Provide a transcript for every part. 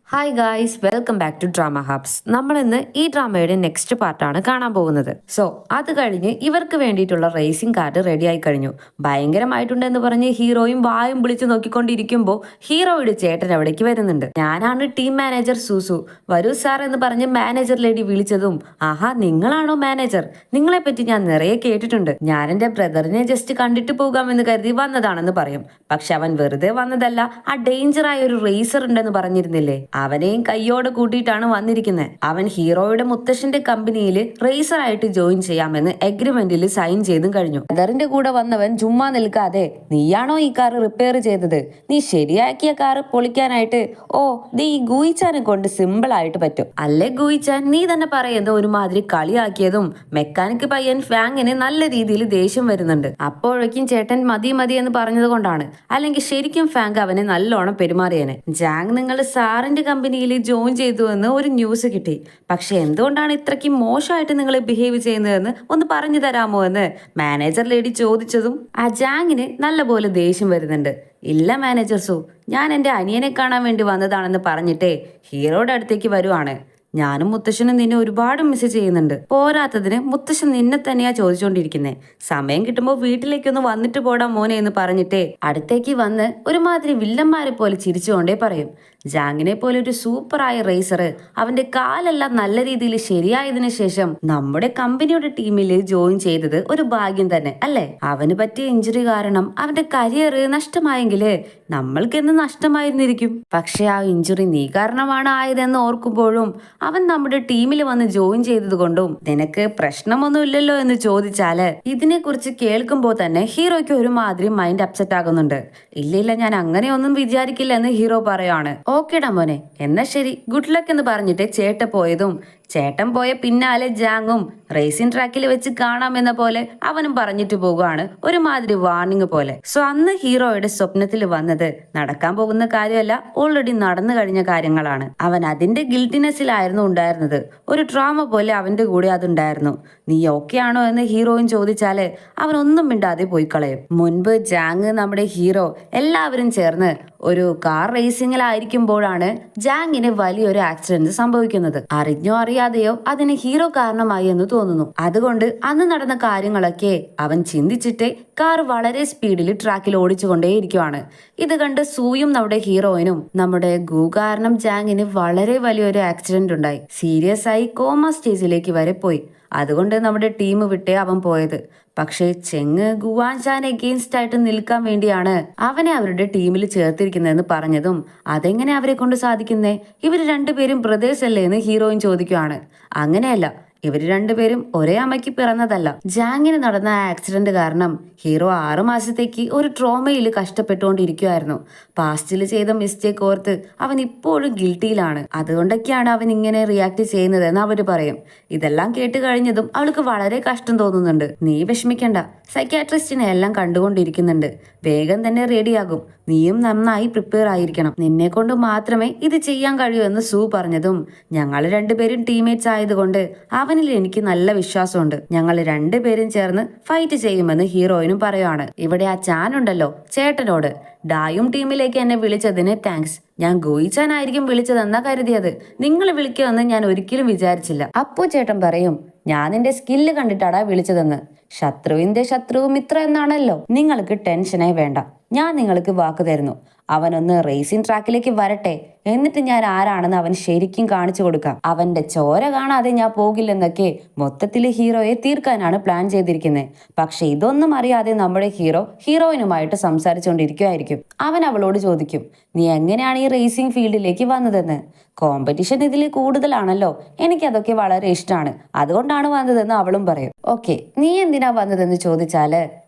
Hi guys, welcome back to drama hubs. നമ്മൾ ഇന്ന് ഈ ഡ്രാമയുടെ നെക്സ്റ്റ് പാർട്ടാണ് കാണാൻ പോകുന്നത്. സോ അത് കഴിഞ്ഞ് ഇവർക്ക് വേണ്ടിയിട്ടുള്ള റേസിംഗ് കാർഡ് റെഡി ആയി കഴിഞ്ഞു. ഭയങ്കരമായിട്ടുണ്ടെന്ന് പറഞ്ഞ് ഹീറോയും വായും വിളിച്ച് നോക്കിക്കൊണ്ടിരിക്കുമ്പോൾ ഹീറോയുടെ ചേട്ടൻ അവിടേക്ക് വരുന്നുണ്ട്. ഞാനാണ് ടീം മാനേജർ സൂസു, വരൂ സാർ എന്ന് പറഞ്ഞ് മാനേജർ ലേഡി വിളിച്ചതും, ആഹാ നിങ്ങളാണോ മാനേജർ, നിങ്ങളെ പറ്റി ഞാൻ നിറയെ കേട്ടിട്ടുണ്ട്. ഞാൻ എന്റെ ബ്രദറിനെ ജസ്റ്റ് കണ്ടിട്ട് പോകാമെന്ന് കരുതി വന്നതാണെന്ന് പറയും. പക്ഷെ അവൻ വെറുതെ വന്നതല്ല, ആ ഡേഞ്ചർ ആയ ഒരു റേസർ ഉണ്ടെന്ന് പറഞ്ഞിരുന്നില്ലേ, അവനെയും കയ്യോടെ കൂട്ടിയിട്ടാണ് വന്നിരിക്കുന്നത്. അവൻ ഹീറോയുടെ മുത്തശ്ശന്റെ കമ്പനിയിൽ റേസർ ആയിട്ട് ജോയിൻ ചെയ്യാമെന്ന് എഗ്രിമെന്റിൽ സൈൻ ചെയ്തും കഴിഞ്ഞു. ബ്രദറിന്റെ കൂടെ വന്നവൻ ചുമ്മാ നിൽക്കാതെ, നീയാണോ ഈ കാർ റിപ്പയർ ചെയ്തത്, നീ ശരിയാക്കിയ കാർ പൊളിക്കാനായിട്ട് ഓ നീ ഈ ഗൂയിച്ചാനെ കൊണ്ട് സിമ്പിൾ ആയിട്ട് പറ്റും അല്ലേ ഗൂയിച്ചാൻ, നീ തന്നെ പറയുന്നത് ഒരുമാതിരി കളിയാക്കിയതും മെക്കാനിക് പയ്യൻ ഫാങ്ങിന് നല്ല രീതിയിൽ ദേഷ്യം വരുന്നുണ്ട്. അപ്പോഴേക്കും ചേട്ടൻ മതി മതി എന്ന് പറഞ്ഞത് കൊണ്ടാണ്, അല്ലെങ്കിൽ ശരിക്കും ഫാങ്ക് അവനെ നല്ലോണം പെരുമാറിയേനെ. ജാങ് നിങ്ങൾ സാറിന്റെ കമ്പനിയിൽ ജോയിൻ ചെയ്തു എന്ന് ഒരു ന്യൂസ് കിട്ടി, പക്ഷെ എന്തുകൊണ്ടാണ് ഇത്രയ്ക്ക് മോശമായിട്ട് നിങ്ങൾ ബിഹേവ് ചെയ്യുന്നതെന്ന് ഒന്ന് പറഞ്ഞു തരാമോ എന്ന് മാനേജർ ലേഡി ചോദിച്ചതും ആ ജാങ്ങിന് നല്ലപോലെ ദേഷ്യം വരുന്നുണ്ട്. ഇല്ല മാനേജർ സു, ഞാൻ എൻ്റെ അനിയനെ കാണാൻ വേണ്ടി വന്നതാണെന്ന് പറഞ്ഞിട്ടേ ഹീറോയുടെ അടുത്തേക്ക് വരുവാണ്. ഞാനും മുത്തശ്ശനും നിന്നെ ഒരുപാട് മിസ് ചെയ്യുന്നുണ്ട്. പോരാത്തതിന് മുത്തശ്ശൻ നിന്നെ തന്നെയാ ചോദിച്ചോണ്ടിരിക്കുന്നേ. സമയം കിട്ടുമ്പോൾ വീട്ടിലേക്കൊന്ന് വന്നിട്ട് പോടാ മോനെ എന്ന് പറഞ്ഞിട്ടേ അടുത്തേക്ക് വന്ന് ഒരുമാതിരി വില്ലന്മാരെ പോലെ ചിരിച്ചുകൊണ്ടേ പറയും. ജാങ്ങിനെ പോലെ ഒരു സൂപ്പറായ റേസർ അവന്റെ കാലെല്ലാം നല്ല രീതിയിൽ ശരിയായതിനു ശേഷം നമ്മുടെ കമ്പനിയുടെ ടീമിൽ ജോയിൻ ചെയ്തത് ഒരു ഭാഗ്യം തന്നെ അല്ലേ. അവന് പറ്റിയ ഇഞ്ചുറി കാരണം അവന്റെ കരിയർ നഷ്ടമായെങ്കില് നമ്മൾക്കെന്ന് നഷ്ടമായിരുന്നിരിക്കും. പക്ഷെ ആ ഇഞ്ചുറി നീ കാരണമാണ് ആയതെന്ന് ഓർക്കുമ്പോഴും അവൻ നമ്മുടെ ടീമിൽ വന്ന് ജോയിൻ ചെയ്തത് കൊണ്ടും നിനക്ക് പ്രശ്നമൊന്നും ഇല്ലല്ലോ എന്ന് ചോദിച്ചാല് ഇതിനെ കുറിച്ച് കേൾക്കുമ്പോൾ തന്നെ ഹീറോയ്ക്ക് ഒരുമാതിരി മൈൻഡ് അപ്സെറ്റ് ആകുന്നുണ്ട്. ഇല്ല ഞാൻ അങ്ങനെയൊന്നും വിചാരിക്കില്ല എന്ന് ഹീറോ പറയാണ്. ഓക്കേടാ മോനെ, എന്നാ ശരി, ഗുഡ് ലക്ക് എന്ന് പറഞ്ഞിട്ട് ചേട്ടൻ പോയ പിന്നാലെ ജാങ്ങും റേസിംഗ് ട്രാക്കിൽ വെച്ച് കാണാമെന്ന പോലെ അവനും പറഞ്ഞിട്ട് പോകുകയാണ്, ഒരുമാതിരി വാർണിംഗ് പോലെ. സോ അന്ന് ഹീറോയുടെ സ്വപ്നത്തിൽ വന്നത് നടക്കാൻ പോകുന്ന കാര്യമല്ല, ഓൾറെഡി നടന്നു കഴിഞ്ഞ കാര്യങ്ങളാണ്. അവൻ അതിന്റെ ഗിൽറ്റിനെസ്സിലായിരുന്നു ഉണ്ടായിരുന്നത്. ഒരു ഡ്രാമ പോലെ അവന്റെ കൂടെ അതുണ്ടായിരുന്നു. നീ ഓക്കെ ആണോ എന്ന് ഹീറോയും ചോദിച്ചാല് അവൻ ഒന്നും മിണ്ടാതെ പോയി കളയും. മുൻപ് ജാങ് നമ്മുടെ ഹീറോ എല്ലാവരും ചേർന്ന് ഒരു കാർ റേസിംഗിലായിരിക്കുമ്പോഴാണ് ജാങ്ങിന് വലിയൊരു ആക്സിഡന്റ് സംഭവിക്കുന്നത്. അറിഞ്ഞോ അറിയാതെയോ അതിന് ഹീറോ കാരണമായി എന്ന് തോന്നുന്നു. അതുകൊണ്ട് അന്ന് നടന്ന കാര്യങ്ങളൊക്കെ അവൻ ചിന്തിച്ചിട്ട് കാർ വളരെ സ്പീഡിൽ ട്രാക്കിൽ ഓടിച്ചുകൊണ്ടേയിരിക്കുവാണ്. ഇത് കണ്ട് സൂയും നമ്മുടെ ഹീറോയിനും നമ്മുടെ ഗു കാരണം ജാങ്ങിന് വളരെ വലിയൊരു ആക്സിഡന്റ് ഉണ്ടായി. സീരിയസ് ആയി കോമ സ്റ്റേജിലേക്ക് വരെ പോയി. അതുകൊണ്ട് നമ്മുടെ ടീം വിട്ടേ അവൻ പോയത്. പക്ഷേ ചെങ് ഗുവാൻഷാൻ എഗെയിൻസ്റ്റ് ആയിട്ട് നിൽക്കാൻ വേണ്ടിയാണ് അവനെ അവരുടെ ടീമിൽ ചേർത്തിരിക്കുന്നതെന്ന് പറഞ്ഞതും, അതെങ്ങനെ അവരെ കൊണ്ട് സാധിക്കുന്നേ, ഇവര് രണ്ടുപേരും ബ്രദേഴ്സ് അല്ലേ എന്ന് ഹീറോയിൻ ചോദിക്കുവാണ്. അങ്ങനെയല്ല, ഇവര് രണ്ടുപേരും ഒരേ അമ്മയ്ക്ക് പിറന്നതല്ല. ജാങ്ങിന് നടന്ന ആക്സിഡന്റ് കാരണം ഹീറോ 6 മാസത്തേക്ക് ഒരു ട്രോമയിൽ കഷ്ടപ്പെട്ടുകൊണ്ടിരിക്കുവായിരുന്നു. പാസ്റ്റിൽ ചെയ്ത മിസ്റ്റേക്ക് ഓർത്ത് അവൻ ഇപ്പോഴും ഗിൽറ്റിയിലാണ്. അതുകൊണ്ടൊക്കെയാണ് അവൻ ഇങ്ങനെ റിയാക്ട് ചെയ്യുന്നതെന്ന് അവര് പറയും. ഇതെല്ലാം കേട്ട് കഴിഞ്ഞതും അവൾക്ക് വളരെ കഷ്ടം തോന്നുന്നുണ്ട്. നീ വിഷമിക്കണ്ട, സൈക്യാട്രിസ്റ്റിനെ എല്ലാം കണ്ടുകൊണ്ടിരിക്കുന്നുണ്ട്, വേഗം തന്നെ റെഡിയാകും, നീയും നന്നായി പ്രിപ്പയർ ആയിരിക്കണം, നിന്നെ കൊണ്ട് മാത്രമേ ഇത് ചെയ്യാൻ കഴിയൂ എന്ന് സൂ പറഞ്ഞതും, ഞങ്ങൾ രണ്ടുപേരും ടീംമേറ്റ്സ് ആയതുകൊണ്ട് അവനിൽ എനിക്ക് നല്ല വിശ്വാസമുണ്ട്, ഞങ്ങൾ രണ്ടുപേരും ചേർന്ന് ഫൈറ്റ് ചെയ്യുമെന്ന് ഹീറോയിനും പറയുവാണ്. ഇവിടെ ആ ചാൻ ഉണ്ടല്ലോ ചേട്ടനോട്, ഡായും ടീമിലേക്ക് എന്നെ വിളിച്ചതിന് താങ്ക്സ്, ഞാൻ ഗോയിച്ചാനായിരിക്കും വിളിച്ചതെന്നാ കരുതിയത്, നിങ്ങൾ വിളിക്കുമെന്ന് ഞാൻ ഒരിക്കലും വിചാരിച്ചില്ല. അപ്പോ ചേട്ടൻ പറയും, ഞാൻ നിന്റെ സ്കില്ല് കണ്ടിട്ടാടാ വിളിച്ചതെന്ന്. ശത്രുവിന്റെ ശത്രുവും മിത്രം എന്നാണല്ലോ, നിങ്ങൾക്ക് ടെൻഷനേ വേണ്ട, ഞാൻ നിങ്ങൾക്ക് വാക്ക് തരുന്നു, അവനൊന്ന് റേസിംഗ് ട്രാക്കിലേക്ക് വരട്ടെ, എന്നിട്ട് ഞാൻ ആരാണെന്ന് അവൻ ശരിക്കും കാണിച്ചു കൊടുക്കാം, അവന്റെ ചോര കാണാതെ ഞാൻ പോകില്ലെന്നൊക്കെ മൊത്തത്തിൽ ഹീറോയെ തീർക്കാനാണ് പ്ലാൻ ചെയ്തിരിക്കുന്നത്. പക്ഷെ ഇതൊന്നും അറിയാതെ നമ്മുടെ ഹീറോയിനുമായിട്ട് സംസാരിച്ചുകൊണ്ടിരിക്കുമായിരിക്കും. അവൻ അവളോട് ചോദിക്കും, നീ എങ്ങനെയാണ് ഈ റേസിംഗ് ഫീൽഡിലേക്ക് വന്നതെന്ന്. കോമ്പറ്റീഷൻ ഇതിൽ കൂടുതലാണല്ലോ, എനിക്കതൊക്കെ വളരെ ഇഷ്ടമാണ്, അതുകൊണ്ടാണ് വന്നതെന്ന് അവളും പറയും. ഓക്കെ, നീ എന്തിനാ വന്നതെന്ന് ചോദിച്ചാല്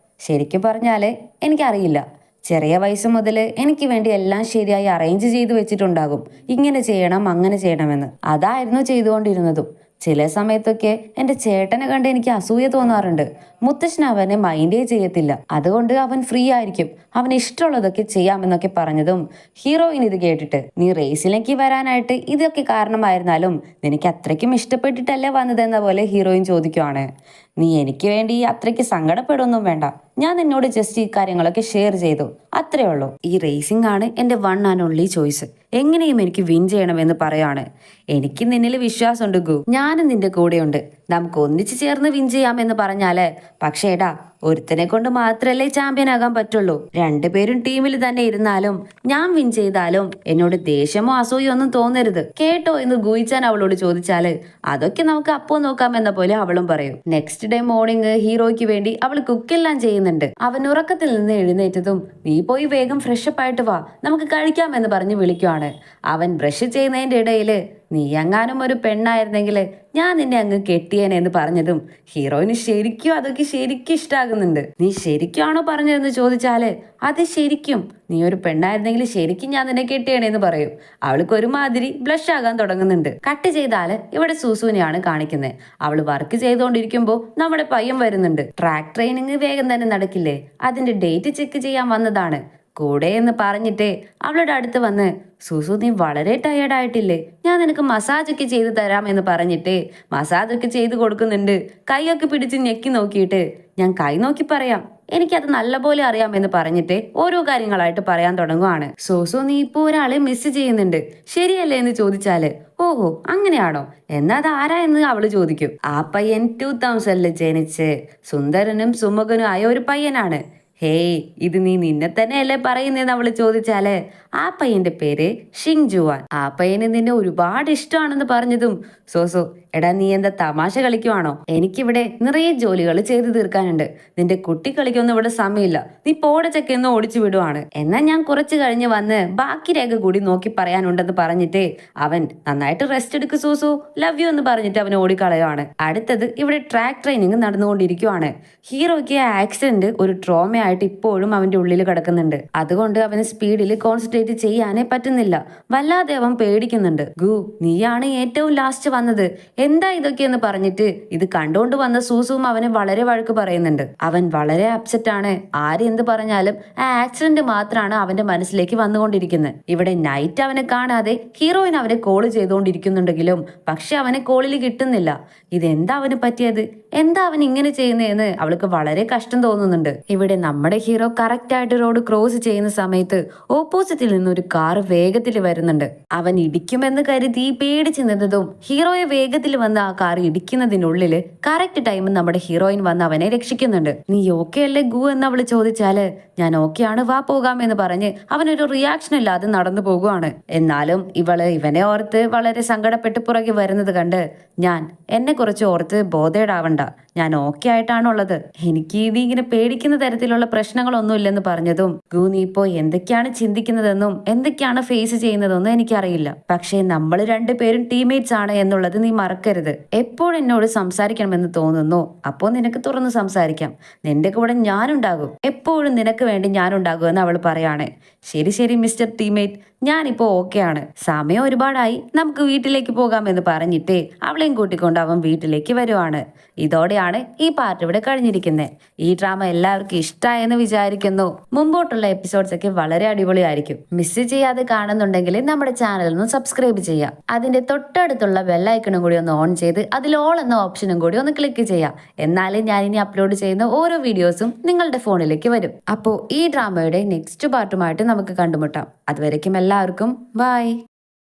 ശരിക്കും പറഞ്ഞാല് എനിക്കറിയില്ല, ചെറിയ വയസ്സ് മുതൽ എനിക്ക് വേണ്ടി എല്ലാം ശരിയായി അറേഞ്ച് ചെയ്തു വെച്ചിട്ടുണ്ടാകും, ഇങ്ങനെ ചെയ്യണം അങ്ങനെ ചെയ്യണമെന്ന്. അതായിരുന്നു ചെയ്തുകൊണ്ടിരുന്നതും. ചില സമയത്തൊക്കെ എൻ്റെ ചേട്ടനെ കണ്ട് എനിക്ക് അസൂയ തോന്നാറുണ്ട്. മുത്തശ്ശൻ അവനെ മൈൻഡേ ചെയ്യത്തില്ല, അതുകൊണ്ട് അവൻ ഫ്രീ ആയിരിക്കും, അവന് ഇഷ്ടമുള്ളതൊക്കെ ചെയ്യാമെന്നൊക്കെ പറഞ്ഞതും ഹീറോയിൻ ഇത് കേട്ടിട്ട്, നീ റേസിലേക്ക് വരാനായിട്ട് ഇതൊക്കെ കാരണമായിരുന്നാലും നിനക്ക് അത്രയ്ക്കും ഇഷ്ടപ്പെട്ടിട്ടല്ലേ വന്നതെന്ന പോലെ ഹീറോയിൻ ചോദിക്കുവാണ്. നീ എനിക്ക് വേണ്ടി അത്രയ്ക്ക് സങ്കടപ്പെടുമൊന്നും വേണ്ട, ഞാൻ നിന്നോട് ജസ്റ്റ് ഈ കാര്യങ്ങളൊക്കെ ഷെയർ ചെയ്തു, അത്രേ ഉള്ളൂ. ഈ റേസിംഗ് ആണ് എന്റെ വൺ ആൻഡ് ഓൺലി ചോയ്സ്. എങ്ങനെയും എനിക്ക് വിൻ ചെയ്യണമെന്ന് പറയാണ്. എനിക്ക് നിന്നിൽ വിശ്വാസമുണ്ട് ഗു, ഞാനും നിന്റെ കൂടെയുണ്ട്. നമുക്ക് ഒന്നിച്ചു ചേർന്ന് വിൻ ചെയ്യാമെന്ന് പറഞ്ഞാലേ, പക്ഷേ എടാ, ഒരുത്തനെ കൊണ്ട് മാത്രല്ലേ ചാമ്പ്യൻ ആകാൻ പറ്റുള്ളൂ. രണ്ടുപേരും ടീമിൽ തന്നെ ഇരുന്നാലും ഞാൻ വിൻ ചെയ്താലും എന്നോട് ദേഷ്യമോ അസൂയോ ഒന്നും തോന്നരുത് കേട്ടോ എന്ന് ഗുയിച്ചാൻ അവളോട് ചോദിച്ചാല്, അതൊക്കെ നമുക്ക് അപ്പോ നോക്കാം എന്ന പോലെ അവളും പറയും. നെക്സ്റ്റ് ഡേ മോർണിംഗ് ഹീറോയ്ക്ക് വേണ്ടി അവൾ കുക്കെല്ലാം ചെയ്യുന്നുണ്ട്. അവൻ ഉറക്കത്തിൽ നിന്ന് എഴുന്നേറ്റതും, നീ പോയി വേഗം ഫ്രഷപ്പ് ആയിട്ട് വാ, നമുക്ക് കഴിക്കാമെന്ന് പറഞ്ഞ് വിളിക്കുവാണ്. അവൻ ബ്രഷ് ചെയ്യുന്നതിന്റെ ഇടയില്, നീ എങ്ങാനും ഒരു പെണ്ണായിരുന്നെങ്കിൽ ഞാൻ നിന്നെ അങ്ങ് കെട്ടിയേനെന്ന് പറഞ്ഞതും ഹീറോയിന് ശരിക്കും അതൊക്കെ ശരിക്കും ഇഷ്ടാകുന്നുണ്ട്. നീ ശരിക്കാണോ പറഞ്ഞതെന്ന് ചോദിച്ചാല്, അത് ശരിക്കും, നീ ഒരു പെണ്ണായിരുന്നെങ്കിൽ ശരിക്കും ഞാൻ നിന്നെ കെട്ടിയേണെന്ന് പറയും. അവൾക്ക് ഒരുമാതിരി ബ്ലഷ് ആകാൻ തുടങ്ങുന്നുണ്ട്. കട്ട് ചെയ്താല് ഇവിടെ സൂസൂനെയാണ് കാണിക്കുന്നത്. അവള് വർക്ക് ചെയ്തുകൊണ്ടിരിക്കുമ്പോൾ നമ്മുടെ പയ്യൻ വരുന്നുണ്ട്. ട്രാക്ക് ട്രെയിനിങ് വേഗം തന്നെ നടക്കില്ലേ, അതിന്റെ ഡേറ്റ് ചെക്ക് ചെയ്യാൻ വന്നതാണ് കൂടെ എന്ന് പറഞ്ഞിട്ട് അവളുടെ അടുത്ത് വന്ന്, സുസു നീ വളരെ ടയേർഡ് ആയിട്ടില്ലേ, ഞാൻ നിനക്ക് മസാജ് ഒക്കെ ചെയ്ത് തരാം എന്ന് പറഞ്ഞിട്ട് മസാജ് ഒക്കെ ചെയ്ത് കൊടുക്കുന്നുണ്ട്. കൈയൊക്കെ പിടിച്ച് ഞെക്കി നോക്കിയിട്ട്, ഞാൻ കൈ നോക്കി പറയാം, എനിക്കത് നല്ലപോലെ അറിയാമെന്ന് പറഞ്ഞിട്ട് ഓരോ കാര്യങ്ങളായിട്ട് പറയാൻ തുടങ്ങുവാണ്. സോസു നീ ഇപ്പൊ ഒരാളെ മിസ് ചെയ്യുന്നുണ്ട് ശരിയല്ലേ എന്ന് ചോദിച്ചാല്, ഓഹോ അങ്ങനെയാണോ, എന്നാ അത് ആരാ എന്ന് അവള് ചോദിക്കും. ആ പയ്യൻ 2000 ജനിച്ച് സുന്ദരനും സുമുഖനും ആയ ഒരു പയ്യനാണ്. ഹേയ്, ഇത് നീ നിന്നെ തന്നെയല്ലേ പറയുന്നതെന്ന് അവള് ചോദിച്ചാല്, ആ പയ്യന്റെ പേര് ഷിങ് ജുവാൻ. ആ പയ്യന് നിന്നെ ഒരുപാട് ഇഷ്ടമാണെന്ന് പറഞ്ഞതും സോസോ, എടാ നീ എന്താ തമാശ കളിക്കുവാണോ, എനിക്കിവിടെ നിറയെ ജോലികൾ ചെയ്തു തീർക്കാനുണ്ട്, നിന്റെ കുട്ടി കളിക്കൊന്നും ഇവിടെ സമയമില്ല, നീ പോടച്ചൊക്കെയൊന്നും ഓടിച്ചു വിടുവാണ്, എന്നാൽ ഞാൻ കുറച്ച് കഴിഞ്ഞ് വന്ന് ബാക്കി രേഖ കൂടി നോക്കി പറയാനുണ്ടെന്ന് പറഞ്ഞിട്ട് അവൻ, നന്നായിട്ട് റെസ്റ്റ് എടുക്ക് സൂസു, ലവ് യു എന്ന് പറഞ്ഞിട്ട് അവൻ ഓടിക്കളയുവാണ്. അടുത്തത് ഇവിടെ ട്രാക്ക് ട്രെയിനിങ് നടന്നുകൊണ്ടിരിക്കുവാണ്. ഹീറോയ്ക്ക് ആക്സിഡന്റ് ഒരു ട്രോമയായിട്ട് ഇപ്പോഴും അവന്റെ ഉള്ളിൽ കിടക്കുന്നുണ്ട്. അതുകൊണ്ട് അവന് സ്പീഡിൽ കോൺസെൻട്രേറ്റ് ചെയ്യാനേ പറ്റുന്നില്ല. വല്ലാതെ അവൻ പേടിക്കുന്നുണ്ട്. ഗു, നീയാണ് ഏറ്റവും ലാസ്റ്റ് വന്നത്, എന്താ ഇതൊക്കെയെന്ന് പറഞ്ഞിട്ട് ഇത് കണ്ടുകൊണ്ട് വന്ന സൂസുവും അവനെ വളരെ വഴക്ക് പറയുന്നുണ്ട്. അവൻ വളരെ അപ്സെറ്റ് ആണ്. ആര് എന്ത് പറഞ്ഞാലും ആ ആക്സിഡന്റ് മാത്രമാണ് അവന്റെ മനസ്സിലേക്ക് വന്നുകൊണ്ടിരിക്കുന്നത്. ഇവിടെ നൈറ്റ് അവനെ കാണാതെ ഹീറോയിൻ അവനെ കോള് ചെയ്തുകൊണ്ടിരിക്കുന്നുണ്ടെങ്കിലും പക്ഷെ അവനെ കോളിൽ കിട്ടുന്നില്ല. ഇതെന്താ അവന് പറ്റിയത്, എന്താ അവൻ ഇങ്ങനെ ചെയ്യുന്നതെന്ന് അവൾക്ക് വളരെ കഷ്ടം തോന്നുന്നുണ്ട്. ഇവിടെ നമ്മുടെ ഹീറോ കറക്റ്റ് ആയിട്ട് റോഡ് ക്രോസ് ചെയ്യുന്ന സമയത്ത് ഓപ്പോസിറ്റിൽ നിന്ന് ഒരു കാർ വേഗത്തിൽ വരുന്നുണ്ട്. അവൻ ഇടിക്കുമെന്ന് കരുതി പേടിച്ചു നിന്നതും ഹീറോയെ വേഗത്തിൽ വന്ന് ആ കാർ ഇടിക്കുന്നതിനുള്ളില് കറക്റ്റ് ടൈം നമ്മുടെ ഹീറോയിൻ വന്ന് അവനെ രക്ഷിക്കുന്നുണ്ട്. നീ ഓക്കെ അല്ലേ ഗു എന്ന് അവള് ചോദിച്ചാല്, ഞാൻ ഓക്കെയാണ്, വാ പോകാം എന്ന് പറഞ്ഞ് അവനൊരു റിയാക്ഷൻ ഇല്ലാതെ നടന്നു പോകുവാണ്. എന്നാലും ഇവനെ ഓർത്ത് വളരെ സങ്കടപ്പെട്ട് പുറകെ വരുന്നത് കണ്ട്, ഞാൻ എന്നെ കുറച്ച് ഓർത്ത് ബോധേഡാവണ്ട, ഞാൻ ഓക്കെ ആയിട്ടാണുള്ളത്, എനിക്ക് ഇത് ഇങ്ങനെ പേടിക്കുന്ന തരത്തിലുള്ള പ്രശ്നങ്ങളൊന്നും ഇല്ലെന്ന് പറഞ്ഞതും, ഗു നീ ഇപ്പോ എന്തൊക്കെയാണ് ചിന്തിക്കുന്നതെന്നും എന്തൊക്കെയാണ് ഫേസ് ചെയ്യുന്നതെന്നും എനിക്കറിയില്ല, പക്ഷേ നമ്മൾ രണ്ടുപേരും ടീംമേറ്റ്സ് ആണ് എന്നുള്ളത് നീ മറക്കരുത്. എപ്പോഴും എന്നോട് സംസാരിക്കണമെന്ന് തോന്നുന്നു അപ്പോൾ നിനക്ക് തുറന്ന് സംസാരിക്കാം, നിന്റെ കൂടെ ഞാനുണ്ടാകും, എപ്പോഴും നിനക്ക് വേണ്ടി ഞാനുണ്ടാകും എന്ന് അവൾ പറയാണ്. ശരി ശരി മിസ്റ്റർ ടീംമേറ്റ്, ഞാനിപ്പോ ഓക്കെ ആണ്, സമയം ഒരുപാടായി, നമുക്ക് വീട്ടിലേക്ക് പോകാമെന്ന് പറഞ്ഞിട്ട് അവളെയും കൂട്ടിക്കൊണ്ട് അവൻ വീട്ടിലേക്ക് വരുവാണ്. ഇതോടെയാണ് ഈ പാർട്ട് ഇവിടെ കഴിഞ്ഞിരിക്കുന്നത്. ഈ ഡ്രാമ എല്ലാവർക്കും ഇഷ്ടമായെന്ന് വിചാരിക്കുന്നു. മുമ്പോട്ടുള്ള എപ്പിസോഡ്സ് ഒക്കെ വളരെ അടിപൊളിയായിരിക്കും. മിസ് ചെയ്യാതെ കാണുന്നുണ്ടെങ്കിൽ നമ്മുടെ ചാനൽ ഒന്ന് സബ്സ്ക്രൈബ് ചെയ്യാം. അതിന്റെ തൊട്ടടുത്തുള്ള ബെല്ലൈക്കണും കൂടി ഒന്ന് ഓൺ ചെയ്ത് അതിൽ ഓൾ എന്ന ഓപ്ഷനും കൂടി ഒന്ന് ക്ലിക്ക് ചെയ്യാം. എന്നാലേ ഞാൻ ഇനി അപ്ലോഡ് ചെയ്യുന്ന ഓരോ വീഡിയോസും നിങ്ങളുടെ ഫോണിലേക്ക് വരും. അപ്പോൾ ഈ ഡ്രാമയുടെ നെക്സ്റ്റ് പാർട്ടുമായിട്ട് നമുക്ക് കണ്ടുമുട്ടാം. അതുവരയ്ക്കും എല്ലാവർക്കും ബൈ.